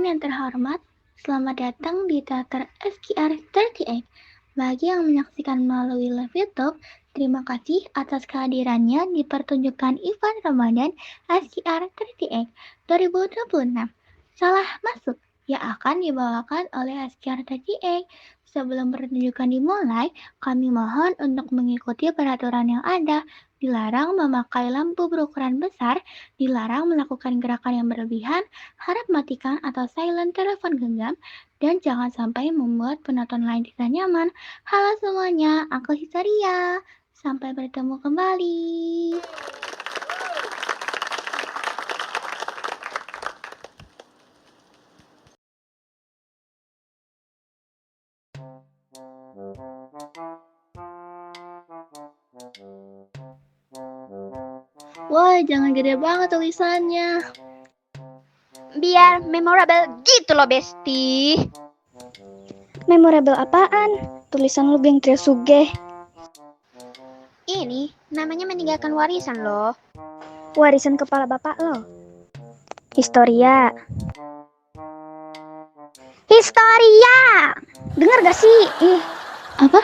yang terhormat, selamat datang di Teater SKR38. Bagi yang menyaksikan melalui live YouTube, terima kasih atas kehadirannya di pertunjukan event Ramadan SKR38 2026. Salah masuk yang akan dibawakan oleh SKR38. Sebelum pertunjukan dimulai, kami mohon untuk mengikuti peraturan yang ada. Dilarang memakai lampu berukuran besar, dilarang melakukan gerakan yang berlebihan, harap matikan atau silent telepon genggam, dan jangan sampai membuat penonton lain tidak nyaman. Halo semuanya, aku Histeria. Sampai bertemu kembali. Wah, jangan gede banget tulisannya. Biar memorable gitu loh, Besti. Memorable apaan? Tulisan lu geng Triosuge. Ini namanya meninggalkan warisan loh. Warisan kepala bapak lo. Historia. Historia! Dengar gak sih? Ih, Apa?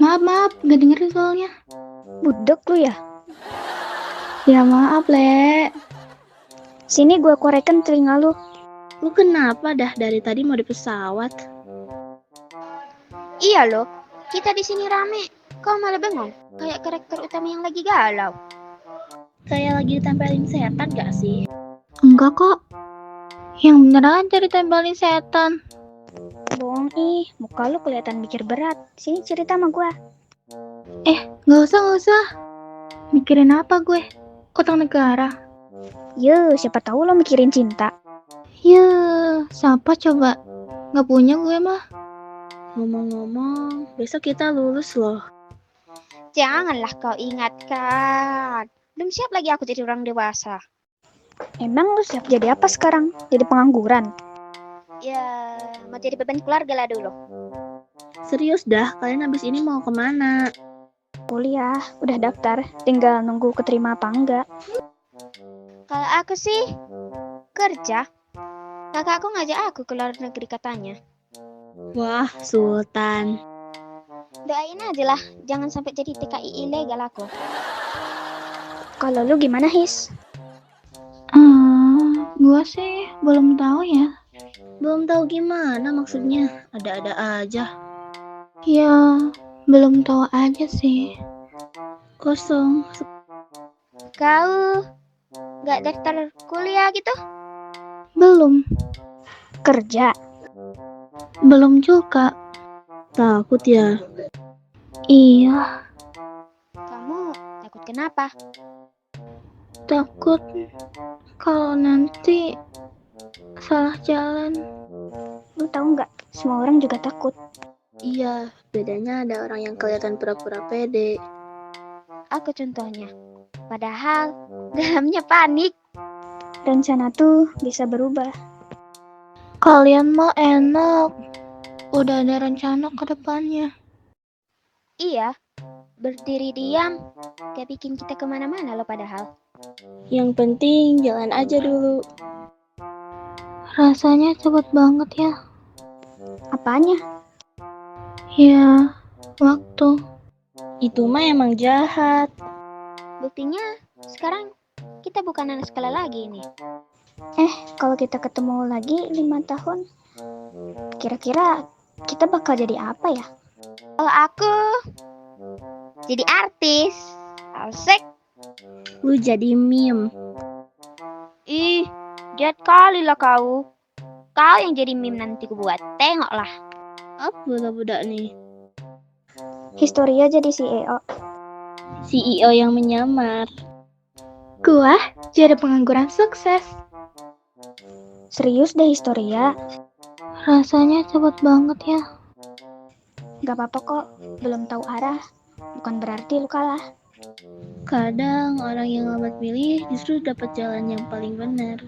Maaf, gak dengerin soalnya. budek lu ya? Ya maaf, Le. Sini gua korekin telinga lu. Lu kenapa dah dari tadi mau di pesawat? Iya loh, kita di sini rame. Kau malah bengong, kayak karakter utama yang lagi galau. Kayak lagi ditempelin setan gak sih? Enggak kok. Yang bener aja ditempelin setan. Bohong ih, muka lu kelihatan mikir berat. Sini cerita sama gua. Gak usah. Mikirin apa gue? Utang negara. Yuh, siapa tahu lo mikirin cinta. Siapa coba? Gak punya gue mah. Ngomong-ngomong, besok kita lulus loh. Janganlah kau ingatkan. Belum siap lagi aku jadi orang dewasa. Emang lu siap jadi apa sekarang? Jadi pengangguran? Ya, mau jadi beban keluarga lah dulu. Serius dah, kalian habis ini mau kemana? Kuliah, udah daftar. Tinggal nunggu keterima apa enggak. Kalau aku sih kerja. Kakakku ngajak aku ke luar negeri katanya. Wah, Sultan. Doain aja lah, jangan sampai jadi TKI ilegal aku. Kalau lu gimana, His? Gue sih belum tahu ya. Belum tahu gimana maksudnya. Ada-ada aja. Ya, belum tahu aja sih. Kosong. Kau nggak daftar kuliah gitu? Belum Kerja. juga. Takut ya? Iya, Kamu takut kenapa? takut kalau nanti salah jalan. Lu tahu nggak? Semua orang juga takut. Iya, bedanya ada orang yang kelihatan pura-pura pede. Aku contohnya. Padahal dalamnya panik. Rencana tuh bisa berubah. Kalian mah enak. Udah ada rencana ke depannya. Iya, berdiri diam gak bikin kita kemana-mana loh padahal. Yang penting jalan aja dulu. Rasanya cepet banget ya. Apanya? Ya, waktu. Itu mah emang jahat. Buktinya sekarang kita bukan anak sekolah lagi nih. Kalau kita ketemu lagi 5 tahun, kira-kira kita bakal jadi apa ya? Kalau aku jadi artis. Asik. Lu jadi meme. Ih, jahat kali lah kau. Kau yang jadi meme nanti ku buat. Tengoklah. Apa budak-budak nih? Historia jadi CEO. CEO yang menyamar. Gua jadi pengangguran sukses. Serius deh Historia. Rasanya cepet banget ya. Gak apa-apa kok, belum tahu arah. Bukan berarti lu kalah. Kadang orang yang lambat milih justru dapat jalan yang paling benar.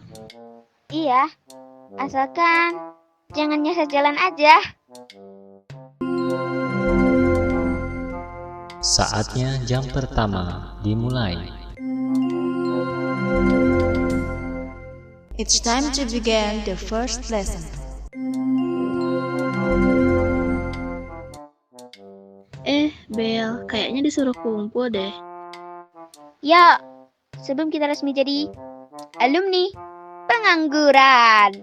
Iya, asalkan jangan nyasar jalan aja. Saatnya jam pertama dimulai. It's time to begin the first lesson. Bel, kayaknya disuruh kumpul deh. Ya, sebelum kita resmi jadi alumni pengangguran.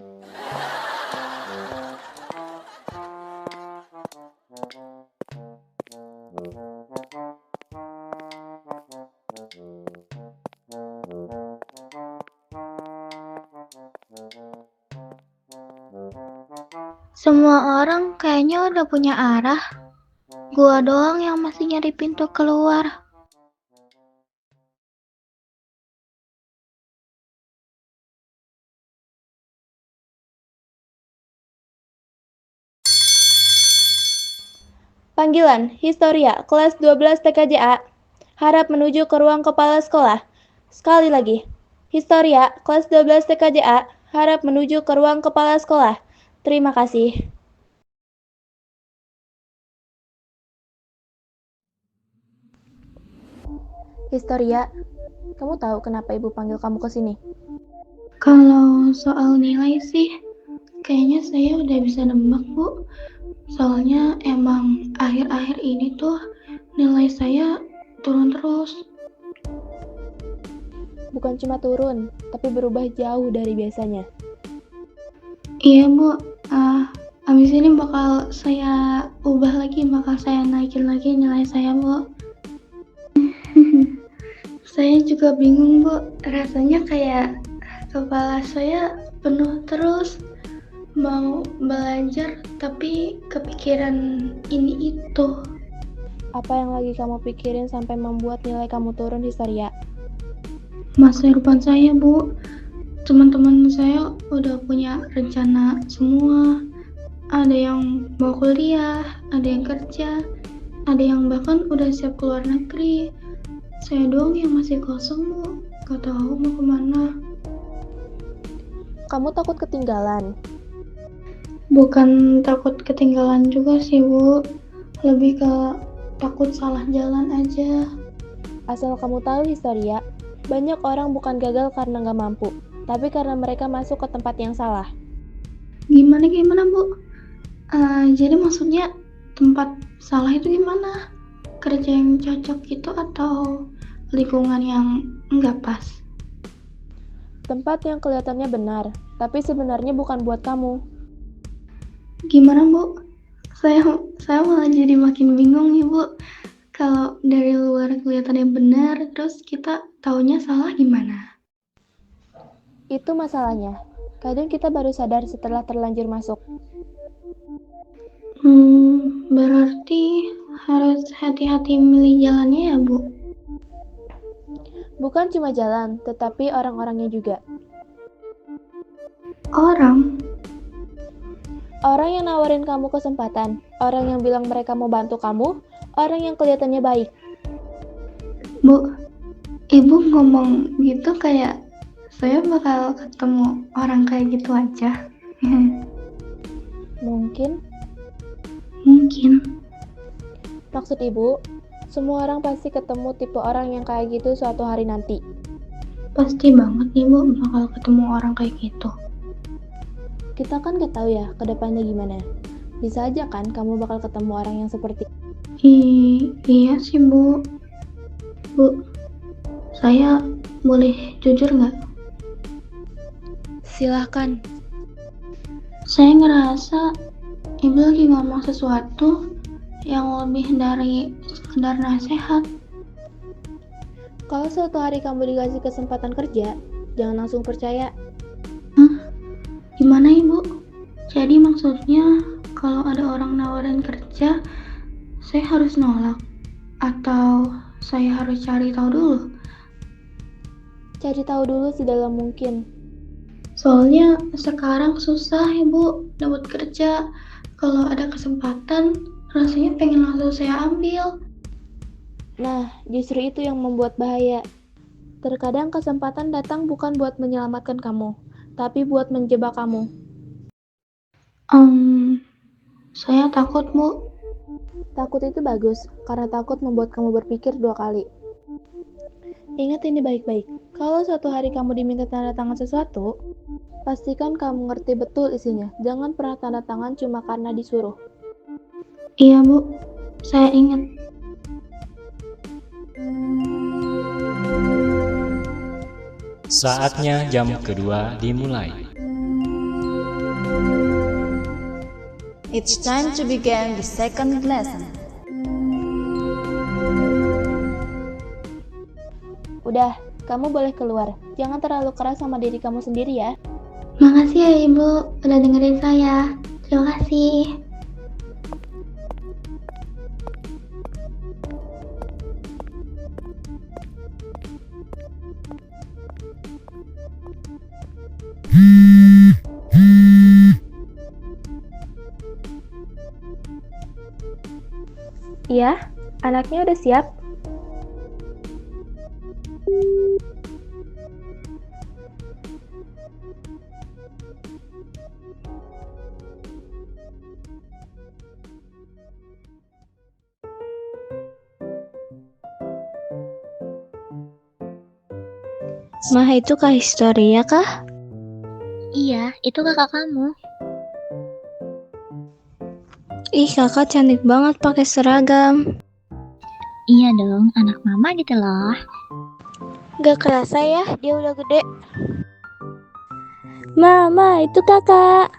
Semua orang kayaknya udah punya arah. Gua doang yang masih nyari pintu keluar. Panggilan, Historia, kelas 12 TKJA. Harap menuju ke ruang kepala sekolah. Sekali lagi, Historia, kelas 12 TKJA. Harap menuju ke ruang kepala sekolah. Terima kasih. Historia, kamu tahu kenapa ibu panggil kamu ke sini? Kalau soal nilai sih, kayaknya saya udah bisa nebak, Bu. Soalnya emang akhir-akhir ini tuh nilai saya turun terus. Bukan cuma turun, tapi berubah jauh dari biasanya. Iya, Bu. Abis ini bakal saya ubah lagi, bakal saya naikin lagi nilai saya, Bu. Saya juga bingung, Bu. Rasanya kayak kepala saya penuh terus. Mau belajar tapi kepikiran ini itu. Apa yang lagi kamu pikirin sampai membuat nilai kamu turun, Historia? Masa depan saya, Bu. Teman-teman saya udah punya rencana semua. Ada yang mau kuliah, ada yang kerja, ada yang bahkan udah siap keluar negeri. Saya doang yang masih kosong, Bu. Gak tahu mau kemana. Kamu takut ketinggalan? Bukan takut ketinggalan juga sih, Bu. Lebih ke takut salah jalan aja. Asal kamu tahu, Historia, banyak orang bukan gagal karena nggak mampu, tapi karena mereka masuk ke tempat yang salah. Gimana, Bu? Jadi maksudnya tempat salah itu gimana? Kerja yang cocok gitu atau lingkungan yang nggak pas? Tempat yang kelihatannya benar, tapi sebenarnya bukan buat kamu. Gimana, Bu? Saya malah jadi makin bingung nih, Bu. Kalau dari luar kelihatannya benar, terus kita taunya salah gimana? Itu masalahnya. Kadang kita baru sadar setelah terlanjur masuk. Berarti harus hati-hati milih jalannya ya, Bu? Bukan cuma jalan, tetapi orang-orangnya juga. Orang? Orang yang nawarin kamu kesempatan, orang yang bilang mereka mau bantu kamu, orang yang kelihatannya baik. Bu, Ibu ngomong gitu kayak saya bakal ketemu orang kayak gitu aja. Mungkin, maksud ibu, semua orang pasti ketemu tipe orang yang kayak gitu suatu hari nanti. Pasti banget nih, Bu, bakal ketemu orang kayak gitu. Kita kan gak tahu ya ke depannya gimana. Bisa aja kan kamu bakal ketemu orang yang seperti. Iya sih, Bu. Bu, saya boleh jujur nggak? Silahkan. Saya ngerasa Ibu lagi ngomong sesuatu yang lebih dari sekedar nasihat. Kalau suatu hari kamu dikasih kesempatan kerja, jangan langsung percaya. Gimana, Ibu? Jadi maksudnya kalau ada orang nawarin kerja, saya harus nolak? Atau saya harus cari tahu dulu? Cari tahu dulu sedalam mungkin. Soalnya sekarang susah, Ibu, dapat kerja. Kalau ada kesempatan, rasanya pengen langsung saya ambil. Nah, justru itu yang membuat bahaya. Terkadang kesempatan datang bukan buat menyelamatkan kamu, tapi buat menjebak kamu. Saya takut, Bu. Takut itu bagus, karena takut membuat kamu berpikir 2 kali. Ingat ini baik-baik. Kalau suatu hari kamu diminta tanda tangan sesuatu, Pastikan kamu ngerti betul isinya. Jangan pernah tanda tangan cuma karena disuruh. Iya, Bu. Saya ingat. Saatnya jam kedua dimulai. It's time to begin the second lesson. Udah, kamu boleh keluar. Jangan terlalu keras sama diri kamu sendiri ya. Makasih ya, Ibu. Udah dengerin saya. Terima kasih. Iya, anaknya udah siap. Mah, itu Kak Historia kah? Iya, itu kakak kamu. Ih, kakak cantik banget pakai seragam. Iya dong, anak mama gitu loh. Gak kerasa ya, dia udah gede. Mama, itu kakak.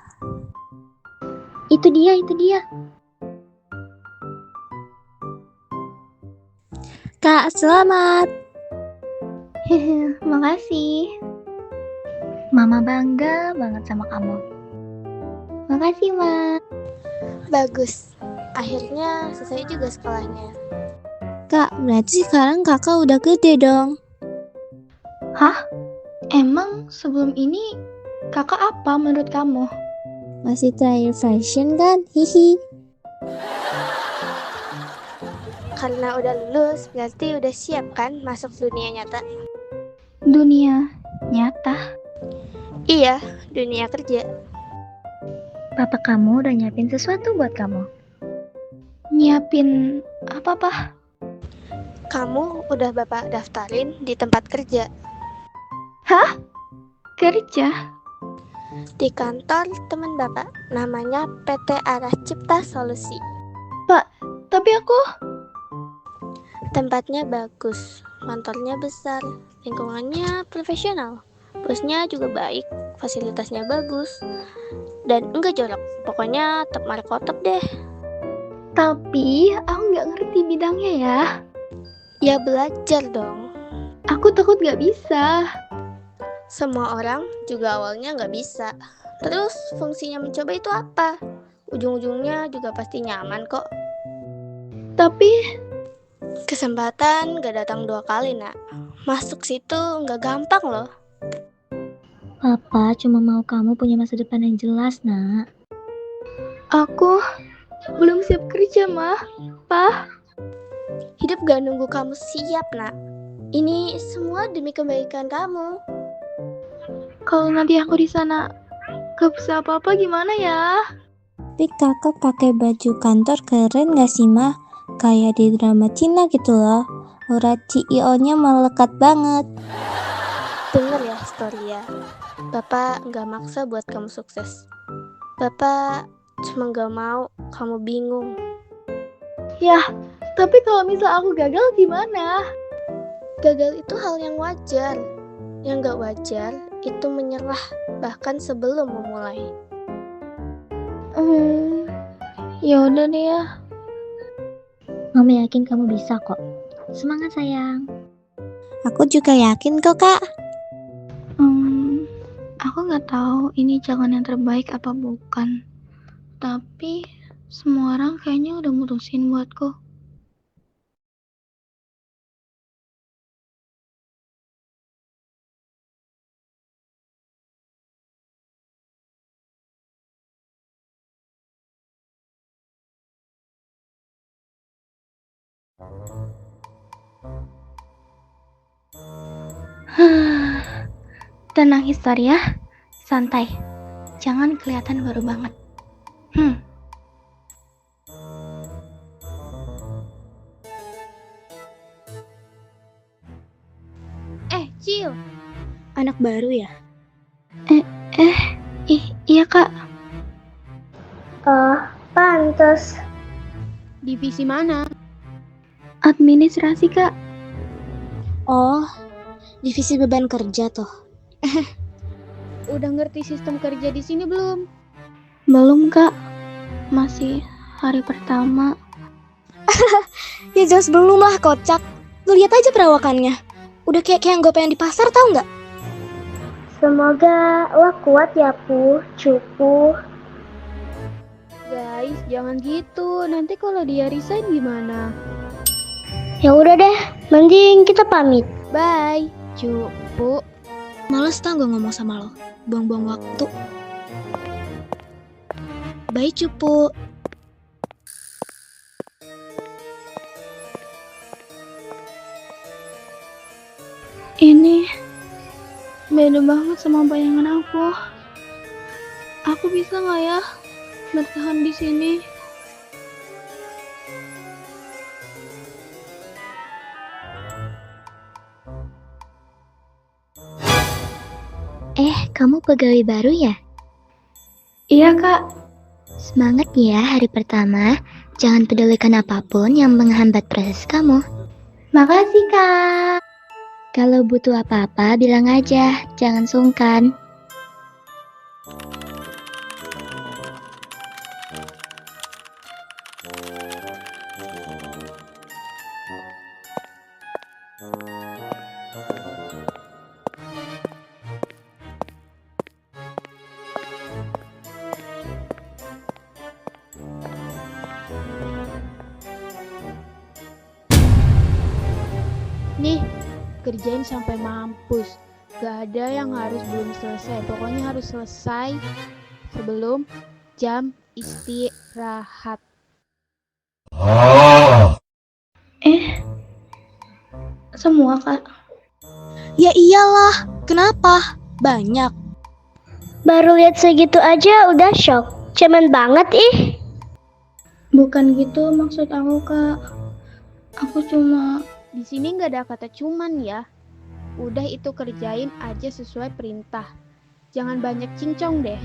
Itu dia. Kak, selamat. Makasih. Mama bangga banget sama kamu. Makasih, Ma. Bagus. Akhirnya selesai juga sekolahnya. Kak, berarti sekarang kakak udah gede dong. Hah? Emang sebelum ini kakak apa menurut kamu? Masih trial version kan? Hihi. Karena udah lulus, berarti udah siap kan masuk dunia nyata? Dunia nyata. Iya, dunia kerja. Papa kamu udah nyiapin sesuatu buat kamu. Nyiapin apa, Pak? Kamu udah bapak daftarin di tempat kerja. Hah? Kerja? Di kantor teman bapak, namanya PT Arah Cipta Solusi. Tapi aku... Tempatnya bagus, kantornya besar, lingkungannya profesional, bosnya juga baik, fasilitasnya bagus, dan enggak jorok. Pokoknya top markotop deh. Tapi aku nggak ngerti bidangnya ya. Ya belajar dong. Aku takut nggak bisa. Semua orang juga awalnya nggak bisa. Terus fungsinya mencoba itu apa? Ujung-ujungnya juga pasti nyaman kok. Tapi Kesempatan gak datang 2 kali, nak. Masuk situ nggak gampang loh. Papa cuma mau kamu punya masa depan yang jelas, nak. aku belum siap kerja, Ma. Pak. Hidup gak nunggu kamu siap, nak. Ini semua demi kebaikan kamu. Kalau nanti aku di sana gak bisa apa-apa gimana ya? Tapi kakak pakai baju kantor keren gak sih, mah? Kayak di drama Cina gitu loh. Aura CEO-nya melekat banget. Dengar ya, Historia. Bapak gak maksa buat kamu sukses. Bapak cuma gak mau kamu bingung. Yah, tapi kalau misal aku gagal gimana? Gagal itu hal yang wajar. Yang gak wajar itu menyerah bahkan sebelum memulai. Ya udah deh ya. Mama yakin kamu bisa kok. Semangat sayang. Aku juga yakin kok, Kak. Aku nggak tahu ini jalan yang terbaik apa bukan. Tapi semua orang kayaknya udah mutusin buatku. Tenang Historia, santai. Jangan kelihatan baru banget. Cil. Anak baru ya? Eh, Iya, Kak. Oh, pantes. Divisi mana? Administrasi, Kak. Oh, divisi beban kerja tuh. Udah ngerti sistem kerja di sini belum? Belum, Kak. Masih hari pertama. Ya jelas belum lah, kocak. Lu lihat aja perawakannya. Udah kayak yang gue pengen di pasar, tau nggak? Semoga lo kuat ya, Cupu. Guys, jangan gitu. Nanti kalau dia resign gimana? Ya udah deh, mending kita pamit. Bye, Cupu. Males tau gue ngomong sama lo. Buang-buang waktu. Bye, Cupu. Ini beda banget sama bayangan aku. Aku bisa nggak ya bertahan di sini? Kamu pegawai baru ya? Iya, Kak. Semangat ya hari pertama. Jangan pedulikan apapun yang menghambat proses kamu. Makasih, Kak. Kalau butuh apa-apa bilang aja, jangan sungkan. Nih, kerjain sampai mampus. Gak ada yang harus belum selesai. Pokoknya harus selesai sebelum jam istirahat. Semua, Kak. Ya iyalah, kenapa? Banyak. Baru lihat segitu aja udah shock. Cemen banget ih. Bukan gitu maksud aku, Kak. Aku cuma... Di sini nggak ada kata cuman ya. Udah itu kerjain aja sesuai perintah. Jangan banyak cincong deh.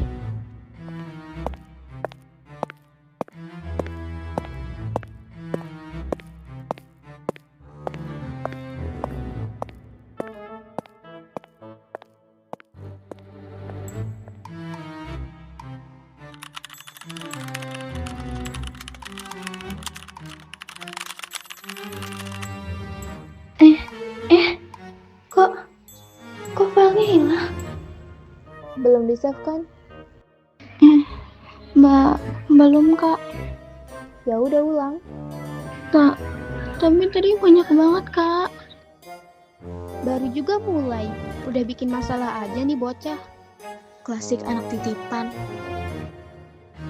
Kok filenya hilang? Belum di-save kan? Belum, Kak. Ya udah ulang. Kak, tapi tadi banyak banget, Kak. Baru juga mulai. Udah bikin masalah aja nih bocah. Klasik anak titipan.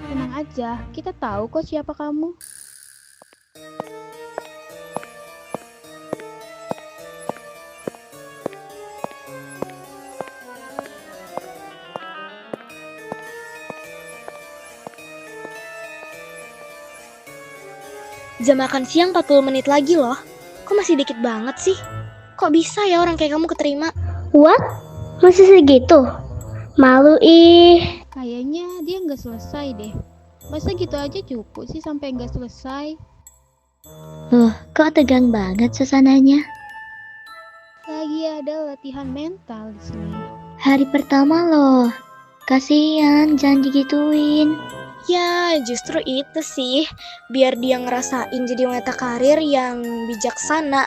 Tenang aja, kita tahu kok siapa kamu. Jam makan siang 40 menit lagi loh. Kok masih dikit banget sih? Kok bisa ya orang kayak kamu keterima? What? Masih segitu? Malu ih. Kayaknya dia nggak selesai deh. Masa gitu aja cukup sih sampai nggak selesai? Loh, kok tegang banget suasananya? Lagi ada latihan mental di sini. Hari pertama loh. Kasian, jangan digituin. Ya, justru itu sih. Biar dia ngerasain jadi wanita karir yang bijaksana.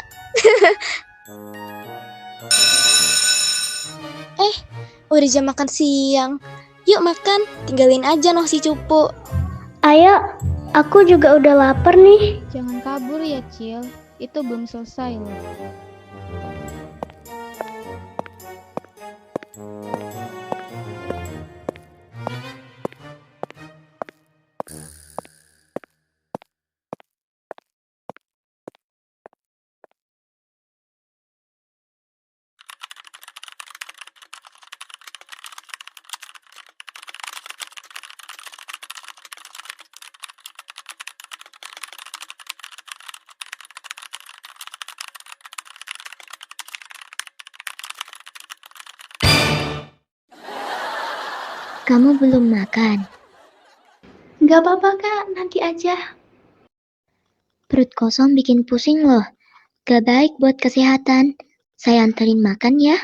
Udah jam makan siang. Yuk makan, tinggalin aja noh si cupu. Ayo, aku juga udah lapar nih. Jangan kabur ya, Cil. Itu belum selesai loh. Kamu belum makan? Gak apa-apa kak, nanti aja. Perut kosong bikin pusing loh. Gak baik buat kesehatan. Saya anterin makan ya.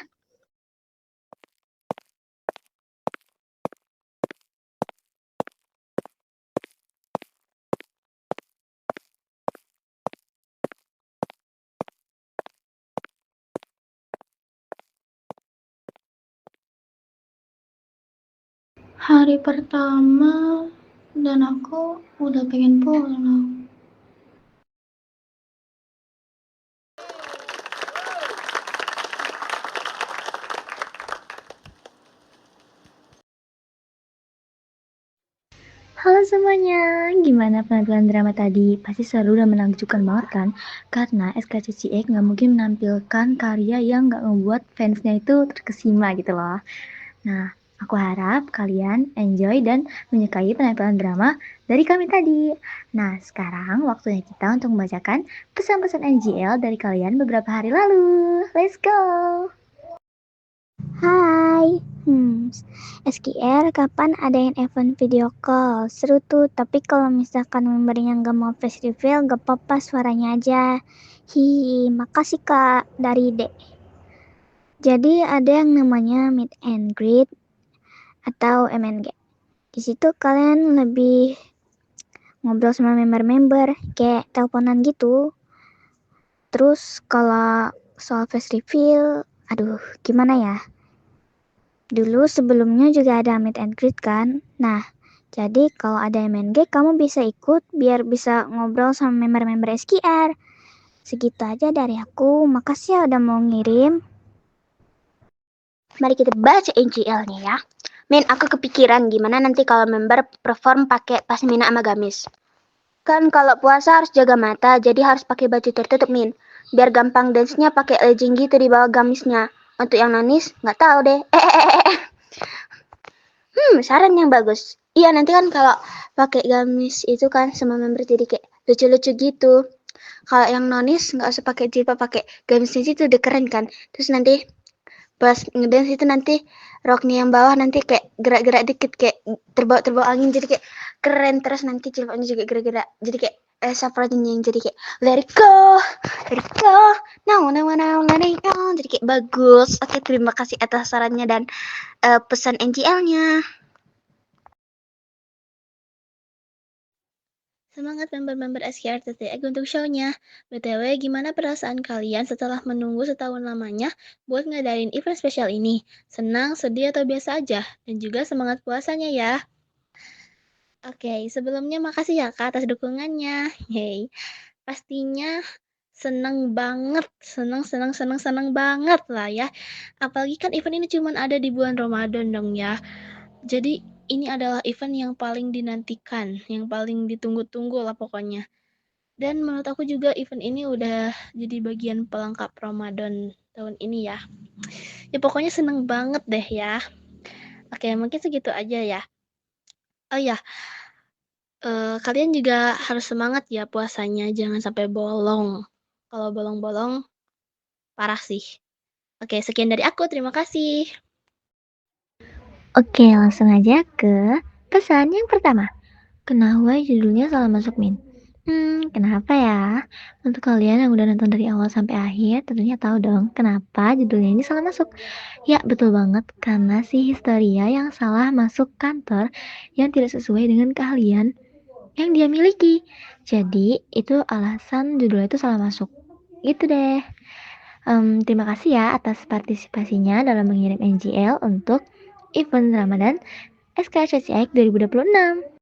Hari pertama dan aku udah pengen pulang. Halo semuanya, gimana penampilan drama tadi? Pasti seru dan menakjubkan banget kan? Karena SKCCX nggak mungkin menampilkan karya yang nggak membuat fansnya itu terkesima gitu loh. Nah, aku harap kalian enjoy dan menyukai penampilan drama dari kami tadi. Nah, sekarang waktunya kita untuk membacakan pesan-pesan NGL dari kalian beberapa hari lalu. Let's go! Hai, SKR kapan adain event video call? Seru tuh, tapi kalau misalkan membernya nggak mau face reveal, nggak apa-apa suaranya aja. Hihi, makasih kak, dari D. Jadi ada yang namanya meet and greet atau MNG. Di situ kalian lebih ngobrol sama member-member, kayak teleponan gitu. Terus kalau soal face reveal, aduh gimana ya? Dulu sebelumnya juga ada meet and greet kan. Nah, jadi kalau ada MNG kamu bisa ikut biar bisa ngobrol sama member-member SKR. Segitu aja dari aku. Makasih ya udah mau ngirim. Mari kita baca NGL-nya ya. Min, aku kepikiran gimana nanti kalau member perform pakai pasmina sama gamis. Kan kalau puasa harus jaga mata, jadi harus pakai baju tertutup, Min. Biar gampang dance-nya pakai legging gitu di bawah gamisnya. Untuk yang nonis, nggak tahu deh. Saran yang bagus. Iya, nanti kan kalau pakai gamis itu kan semua member jadi kayak lucu-lucu gitu. Kalau yang nonis nggak usah pakai jilbab, pakai gamisnya itu udah keren kan. Terus nanti pas ngedance itu nanti roknya yang bawah nanti kayak gerak-gerak dikit kayak terbawa angin jadi kayak keren, terus nanti jilbabnya juga gerak-gerak jadi kayak saffronnya yang jadi kayak let it go now let it go, jadi kayak bagus. Oke, terima kasih atas sarannya dan pesan NGL-nya. Semangat member-member SKRTTX untuk show-nya. BTW, gimana perasaan kalian setelah menunggu setahun lamanya buat ngadain event spesial ini? Senang, sedih, atau biasa aja? Dan juga semangat puasanya ya. Oke, sebelumnya makasih ya Kak atas dukungannya. Hey, pastinya seneng banget, seneng banget lah ya. Apalagi kan event ini cuma ada di bulan Ramadan dong ya. Jadi ini adalah event yang paling dinantikan, yang paling ditunggu-tunggu lah pokoknya. Dan menurut aku juga event ini udah jadi bagian pelengkap Ramadan tahun ini ya. Ya pokoknya seneng banget deh ya. Oke, mungkin segitu aja ya. Oh ya, kalian juga harus semangat ya puasanya, jangan sampai bolong. Kalau bolong-bolong, parah sih. Oke, sekian dari aku, terima kasih. Oke, langsung aja ke pesan yang pertama. Kenapa judulnya salah masuk, Min? Kenapa ya? Untuk kalian yang udah nonton dari awal sampai akhir, tentunya tahu dong kenapa judulnya ini salah masuk. Ya, betul banget, karena si Historia yang salah masuk kantor yang tidak sesuai dengan keahlian yang dia miliki. Jadi, itu alasan judulnya itu salah masuk. Gitu deh. Terima kasih ya atas partisipasinya dalam mengirim NGL untuk event Ramadan SKCCX 2026.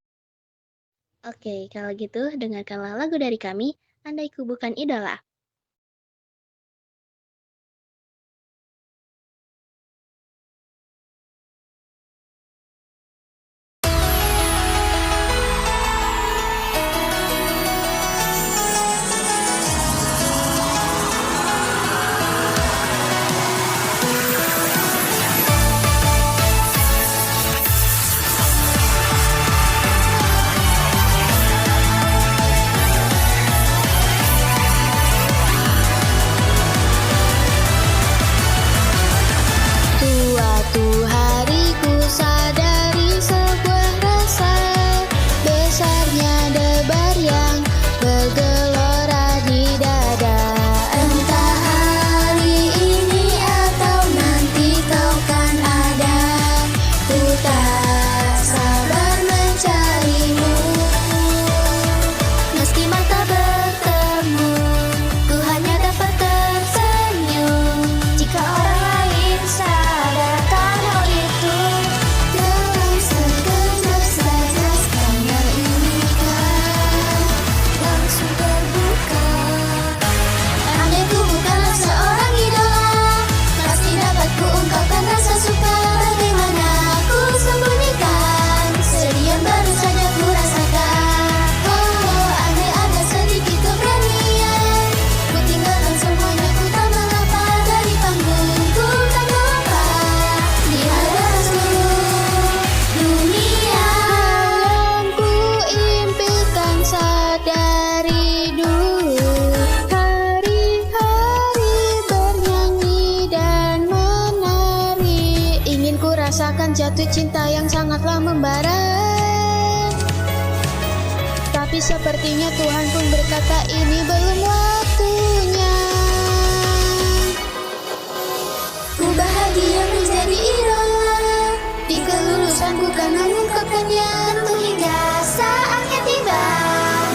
Oke, kalau gitu dengarkanlah lagu dari kami, Andaiku Bukan Idola. bergelora di dada. Entah hari ini atau nanti kau kan ada, ku tak sabar mencarimu. Meski mata bertemu, ku hanya dapat tersenyum. Jika orang lain sadarkan hal itu, dalam sekejap saja skandal ini kan langsung terbuka. Andai ku bukanlah seorang idola, pasti dapat ku ungkapkan rasa suka. Bagaimana ku sembunyikan sedih yang baru saja ku rasakan. Oh, andai ada sedikit keberanian, ku tinggalkan semuanya, ku tak mengapa. Dari panggung ku tak mengapa, di hadapan seluruh dunia. Yang ku impikan sadari dulu, hari-hari bernyanyi dan menari. Ingin ku rasakan jatuh cinta yang sangatlah membara, tapi sepertinya Tuhan pun berkata ini belum waktunya. Ku bahagia menjadi idola, di kelulusanku kan mengungkapkannya. Tentu hingga saatnya tiba,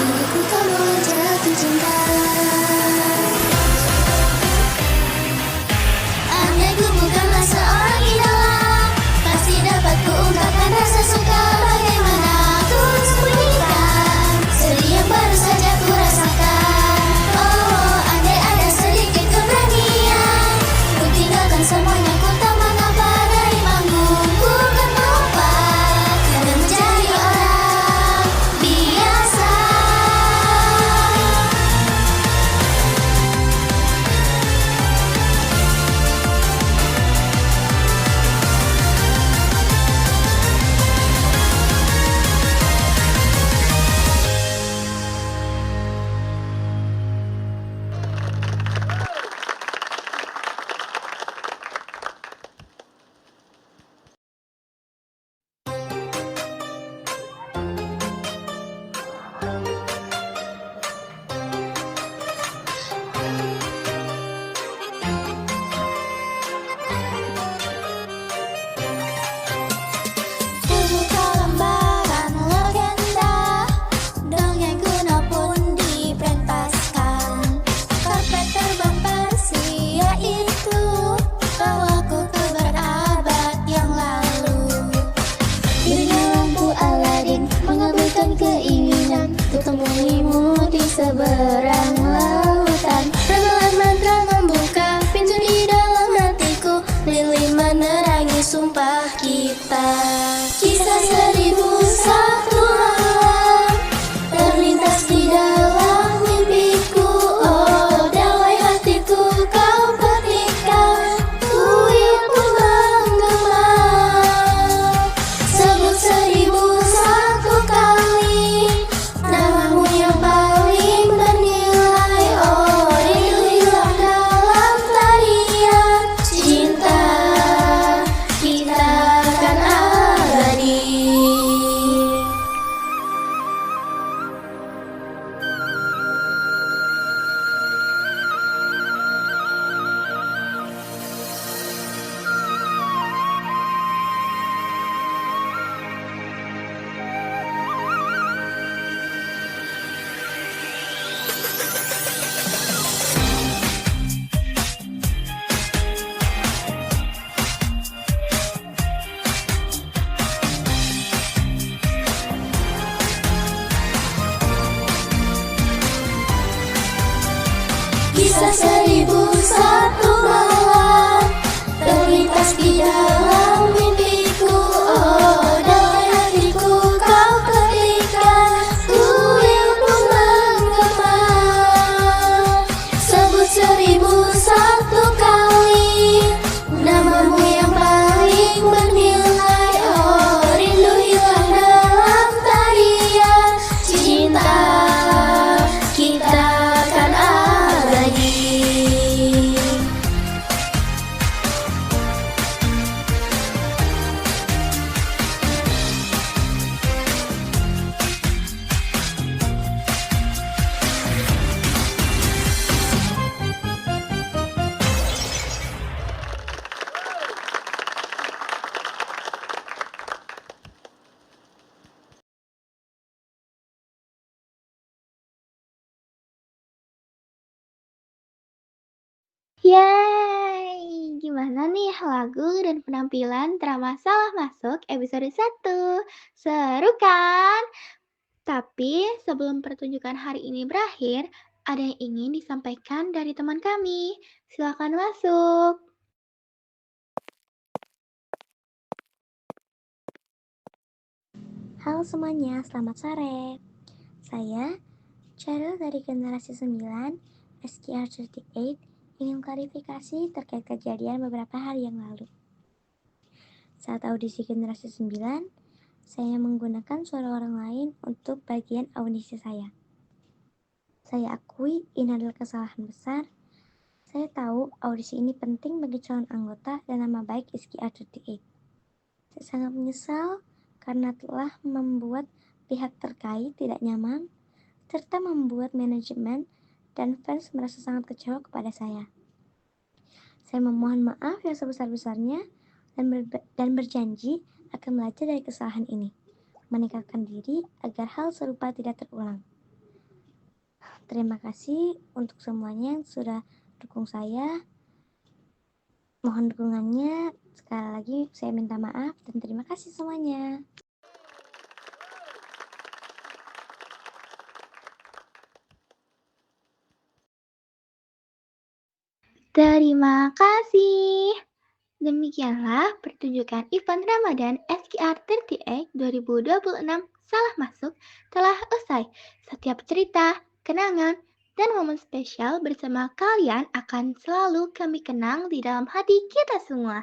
milikku kamu jatuh cinta. Andai ku bukanlah seorang idola, pasti dapat ku ungkapkan rasa suka. Bagaimana ku sembunyikan sedih yang baru saja ku rasakan. Oh, andai ada sedikit keberanian, ku tinggalkan semuanya, ku tak mengapa. Dari panggung ku kan melompat dan menjadi orang biasa. Buka lembaran legenda, dongeng kuno pun dipentaskan. Karpet terbang Persia itu bawaku ke berabad yang lalu. Dunia lampu Aladin mengabulkan keinginan untuk temuimu di seberang lautan. Ramalan mantra membuka pintu di dalam hatiku, lilin menerangi sumpah kita. Kisah 1001 malam terlintas di dalam mimpiku. Oh, dawai hatiku kau petikan, kuil pun menggema. Sebut 1001 kali namamu yang paling bernilai. Oh, rindu hilang dalam tarian cinta, kita kan abadi. Kisah 1001 malam terlintas di dalam mimpiku. Oh, dawai hatiku kau petikan, kuil pun menggema. Sebut 1001 kali namamu yang paling bernilai. Oh, rindu hilang dalam tarian cinta, kita kan abadi. Yeay! Gimana nih lagu dan penampilan drama Salah Masuk episode 1? Seru kan? Tapi sebelum pertunjukan hari ini berakhir, ada yang ingin disampaikan dari teman kami. Silakan masuk. Halo semuanya, selamat sore. Saya, Cheryl dari generasi 9, SKR38, ingin klarifikasi terkait kejadian beberapa hari yang lalu. Saat audisi generasi 9, saya menggunakan suara orang lain untuk bagian audisi saya. Saya akui ini adalah kesalahan besar. Saya tahu audisi ini penting bagi calon anggota dan nama baik SKR38. Saya sangat menyesal karena telah membuat pihak terkait tidak nyaman, serta membuat manajemen dan fans merasa sangat kecewa kepada saya. Saya memohon maaf yang sebesar-besarnya dan berjanji akan belajar dari kesalahan ini, meningkatkan diri agar hal serupa tidak terulang. Terima kasih untuk semuanya yang sudah dukung saya. Mohon dukungannya. Sekali lagi saya minta maaf dan terima kasih semuanya. Terima kasih. Demikianlah pertunjukan event Ramadan SKR38 2026 Salah Masuk telah usai. Setiap cerita, kenangan, dan momen spesial bersama kalian akan selalu kami kenang di dalam hati kita semua.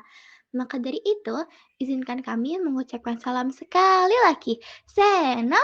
Maka dari itu, izinkan kami mengucapkan salam sekali lagi. Sena.